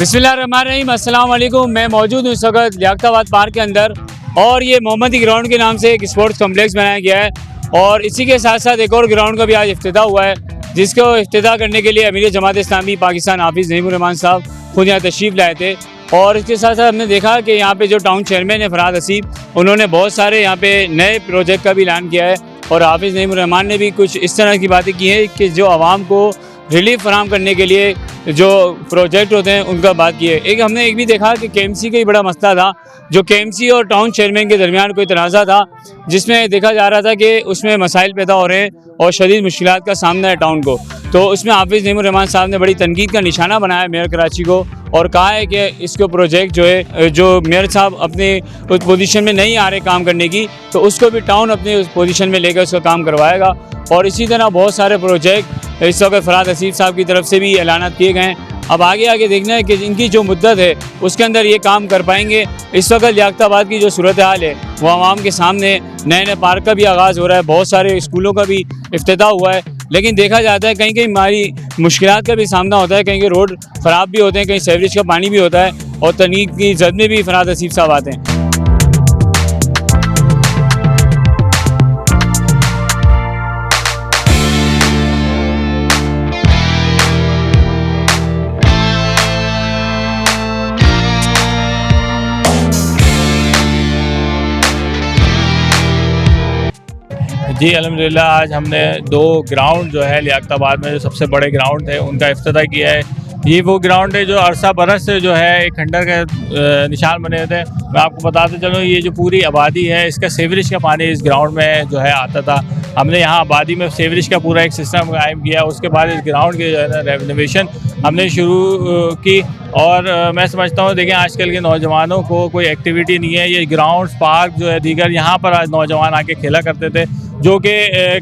बिस्मिल्लाहिर्रहमानिर्रहीम, अस्सलाम वालेकुम। मैं मौजूद हूँ इस वक्त लियाकताबाद पार्क के अंदर और ये मोहम्मदी ग्राउंड के नाम से एक स्पोर्ट्स कॉम्प्लेक्स बनाया गया है और इसी के साथ साथ एक और ग्राउंड का भी आज इफ्तिताह हुआ है, जिसको इफ्तिताह करने के लिए अमीर जमात इस्लामी पाकिस्तान हाफिज़ नईमुर रहमान साहब खुद यहाँ तशरीफ़ लाए थे। और इसके साथ साथ हमने देखा कि यहाँ पे जो टाउन चेयरमैन है फरहाद हसीब, उन्होंने बहुत सारे यहाँ पे नए प्रोजेक्ट का भी ऐलान किया है और हाफिज़ नईमुर रहमान ने भी कुछ इस तरह की बातें की हैं कि जो आवाम को रिलीफ फराहम करने के लिए जो प्रोजेक्ट होते हैं उनका बात की है। एक हमने एक भी देखा कि केएमसी का ही बड़ा मसला था, जो केएमसी और टाउन चेयरमैन के दरमियान कोई तनाज़ा था, जिसमें देखा जा रहा था कि उसमें मसाइल पैदा हो रहे हैं और शदीद मुश्किलात का सामना है टाउन को। तो उसमें हाफिज़ नईमुर रहमान साहब ने बड़ी तनकीद का निशाना बनाया मेयर कराची को और कहा है कि इसको प्रोजेक्ट जो है, जो मेयर साहब अपने उस पोजीशन में नहीं आ रहे काम करने की, तो उसको भी टाउन अपने उस पोजीशन में लेकर उसका काम करवाएगा। और इसी तरह बहुत सारे प्रोजेक्ट इस वक्त फरहाद हसीब साहब की तरफ से भी ऐलानात किए गए हैं। अब आगे देखना है कि इनकी जो मुद्दत है उसके अंदर ये काम कर पाएंगे। इस वक्त लियाकताबाद की जो सूरत हाल है वो आवाम के सामने, नए पार्क का भी आगाज़ हो रहा है, बहुत सारे स्कूलों का भी इफ्तिताह हुआ है, लेकिन देखा जाता है कहीं हमारी मुश्किलात का भी सामना होता है, कहीं रोड ख़राब भी होते हैं, कहीं सीवरेज का पानी भी होता है और तकनीक की जद में भी फरहाद हसीब साहब आते हैं। जी अल्हम्दुलिल्लाह, आज हमने 2 ग्राउंड जो है लियाकताबाद में जो सबसे बड़े ग्राउंड थे उनका इफ्तिताह किया है। ये वो ग्राउंड है जो अरसा बरस से जो है एक खंडर के निशान बने थे। मैं आपको बताते चलूँ, ये जो पूरी आबादी है इसका सीवरेज का पानी इस ग्राउंड में जो है आता था। हमने यहाँ आबादी में सीवरेज का पूरा एक सिस्टम कायम किया। उसके बाद इस ग्राउंड की जो है ना रेनोवेशन हमने शुरू की और मैं समझता हूँ, देखें आजकल के नौजवानों को कोई एक्टिविटी नहीं है। ये ग्राउंड पार्क जो है दीगर यहाँ पर आज नौजवान आके खेला करते थे, जो कि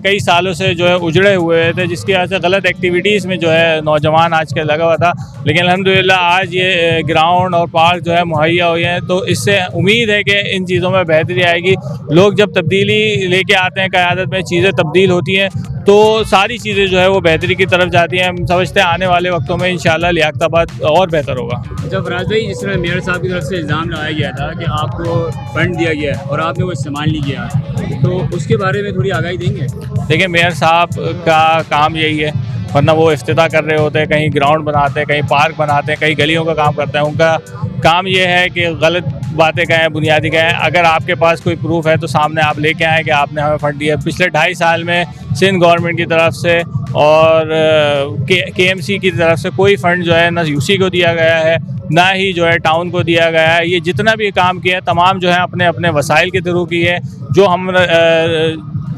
कई सालों से जो है उजड़े हुए थे, जिसकी वजह से गलत एक्टिविटीज़ में जो है नौजवान आज के लगा हुआ था। लेकिन अल्हम्दुलिल्लाह आज ये ग्राउंड और पार्क जो है मुहैया हुए हैं, तो इससे उम्मीद है कि इन चीज़ों में बेहतरी आएगी। लोग जब तब्दीली लेके आते हैं, क़यादत में चीज़ें तब्दील होती हैं, तो सारी चीज़ें जो है वो बेहतरी की तरफ जाती हैं। हम समझते हैं आने वाले वक्तों में इंशाअल्लाह लियाकताबाद और बेहतर होगा। अच्छा फराज भाई, जिस तरह मेयर साहब की तरफ से इल्ज़ाम लगाया गया था कि आपको फंड दिया गया है और आपने वो इस्तेमाल नहीं किया, तो उसके बारे में थोड़ी आगाही देंगे? देखिए, मेयर साहब का काम यही है, वरना वो इफ्तिताह कर रहे होते हैं, कहीं ग्राउंड बनाते हैं, कहीं पार्क बनाते हैं, कहीं गलियों का काम करते हैं। उनका काम ये है कि गलत बातें कहें, बुनियादी कहें। अगर आपके पास कोई प्रूफ है तो सामने आप लेके आएँ कि आपने हमें फ़ंड दिया। पिछले 2.5 साल में सिंध गवर्नमेंट की तरफ से और केएमसी की तरफ से कोई फ़ंड जो है ना यूसी को दिया गया है, ना ही जो है टाउन को दिया गया है। ये जितना भी काम किया है तमाम जो है अपने अपने वसाइल के थ्रू की है, जो हम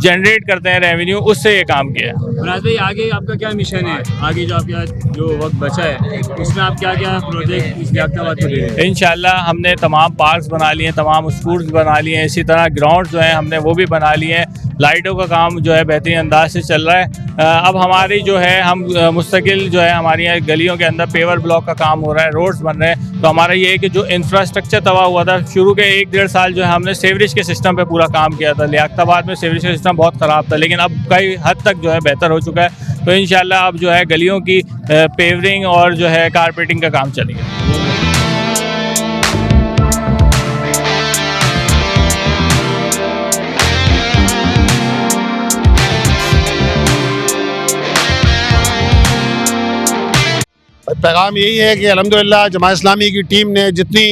जनरेट करते हैं रेवेन्यू, उससे ये काम किया है। फराज भाई, आगे आपका क्या मिशन है? आगे जो आपका जो वक्त बचा है उसमें आप क्या क्या प्रोजेक्ट इस लियाकताबाद को दे रहे हैं? इंशाल्लाह हमने तमाम पार्क्स बना लिए हैं, तमाम स्कूल्स बना लिए हैं, इसी तरह ग्राउंड जो है हमने वो भी बना लिए हैं। लाइटों का काम जो है बेहतरीन अंदाज से चल रहा है। अब हमारी जो है हम मुस्तकिल जो है हमारी यहाँ गलियों के अंदर पेवर ब्लॉक का काम हो रहा है, रोड्स बन रहे हैं। तो हमारा ये है कि जो इंफ्रास्ट्रक्चर तबाह हुआ था, शुरू के 1-1.5 साल जो है हमने सीवरेज के सिस्टम पे पूरा काम किया था। लियाकताबाद में सीवरेज का सिस्टम बहुत ख़राब था, लेकिन अब कई हद तक जो है बेहतर हो चुका है। तो इंशाल्लाह अब जो है गलियों की पेवरिंग और जो है कारपेटिंग का काम चलेगा। पैगाम यही है कि अल्हम्दुलिल्लाह जमात इस्लामी की टीम ने जितनी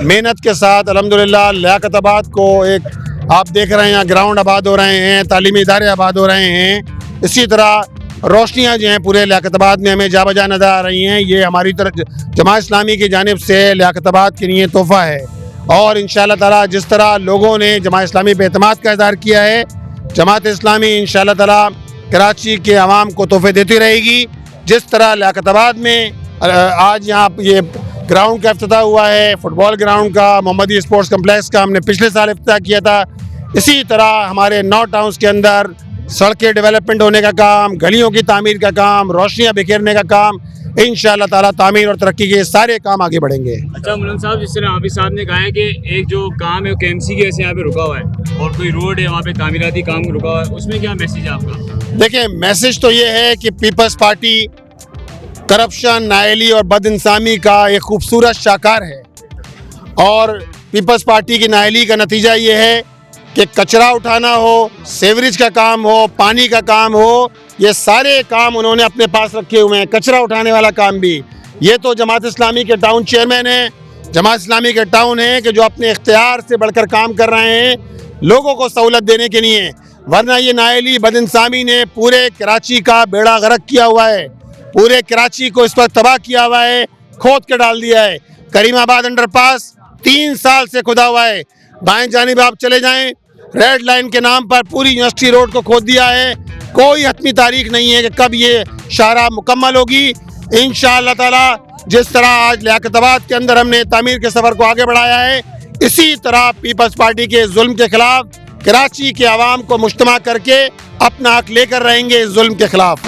मेहनत के साथ अल्हम्दुलिल्लाह लियाकताबाद को एक, आप देख रहे हैं यहाँ ग्राउंड आबाद हो रहे हैं, तालीमी इदारे आबाद हो रहे हैं, इसी तरह रोशनियाँ जो हैं पूरे लियाकताबाद में हमें जा बजा नज़र आ रही हैं। ये हमारी तरफ जमात इस्लामी की जानिब से लियाकताबाद के लिए तोहफ़ा है और इंशाअल्लाह ताला जिस तरह लोगों ने जमात इस्लामी पे एतमाद का इज़हार किया है, जमात इस्लामी इंशाअल्लाह ताला कराची के अवाम को तोहफ़े देती रहेगी। जिस तरह लियाकताबाद में आज यहाँ ये ग्राउंड का इफ्तिताह हुआ है, फुटबॉल ग्राउंड का, मोहम्मदी स्पोर्ट्स कम्प्लेक्स का हमने पिछले साल इफ्तिताह किया था, इसी तरह हमारे 9 टाउन्स के अंदर सड़कें डेवलपमेंट होने का काम, गलियों की तामीर का काम, रोशनियाँ बिखेरने का काम, इंशाअल्लाह ताला तामीर और तरक्की के सारे काम आगे बढ़ेंगे। अच्छा मुल्ज़िम साहब, जिस तरह हाफिज़ साहब ने कहा है कि एक जो काम है वो केएमसी के यहाँ पे रुका हुआ है और कोई रोड है वहाँ पे तामीराती काम रुका हुआ है, उसमें क्या मैसेज है आपका? देखिए, मैसेज तो ये है कि पीपल्स पार्टी करप्शन, नाअहली और बदइंसामी का एक खूबसूरत शाकार है। और पीपल्स पार्टी की नाअहली का नतीजा ये है कि कचरा उठाना हो, सेवरेज का काम हो, पानी का काम हो, ये सारे काम उन्होंने अपने पास रखे हुए हैं। कचरा उठाने वाला काम भी, ये तो जमात इस्लामी के टाउन चेयरमैन हैं, जमात इस्लामी के टाउन हैं कि जो अपने इख्तियार से बढ़कर काम कर रहे हैं लोगों को सहूलत देने के लिए। वरना ये नाअहली बदइंसामी ने पूरे कराची का बेड़ा गर्क किया हुआ है, पूरे कराची को इस पर तबाह किया हुआ है, खोद के डाल दिया है। करीमाबाद अंडरपास 3 साल से खुदा हुआ है। बाएं जानिब आप चले जाएं, रेड लाइन के नाम पर पूरी यूनिवर्सिटी रोड को खोद दिया है। कोई हतमी तारीख नहीं है कि कब ये शाहराह मुकम्मल होगी। इंशाअल्लाह ताला जिस तरह आज लियाकताबाद के अंदर हमने तामीर के सफ़र को आगे बढ़ाया है, इसी तरह पीपल्स पार्टी के जुल्म के खिलाफ कराची के आवाम को मुज्तमा करके अपना हक लेकर रहेंगे इस जुल्म के खिलाफ।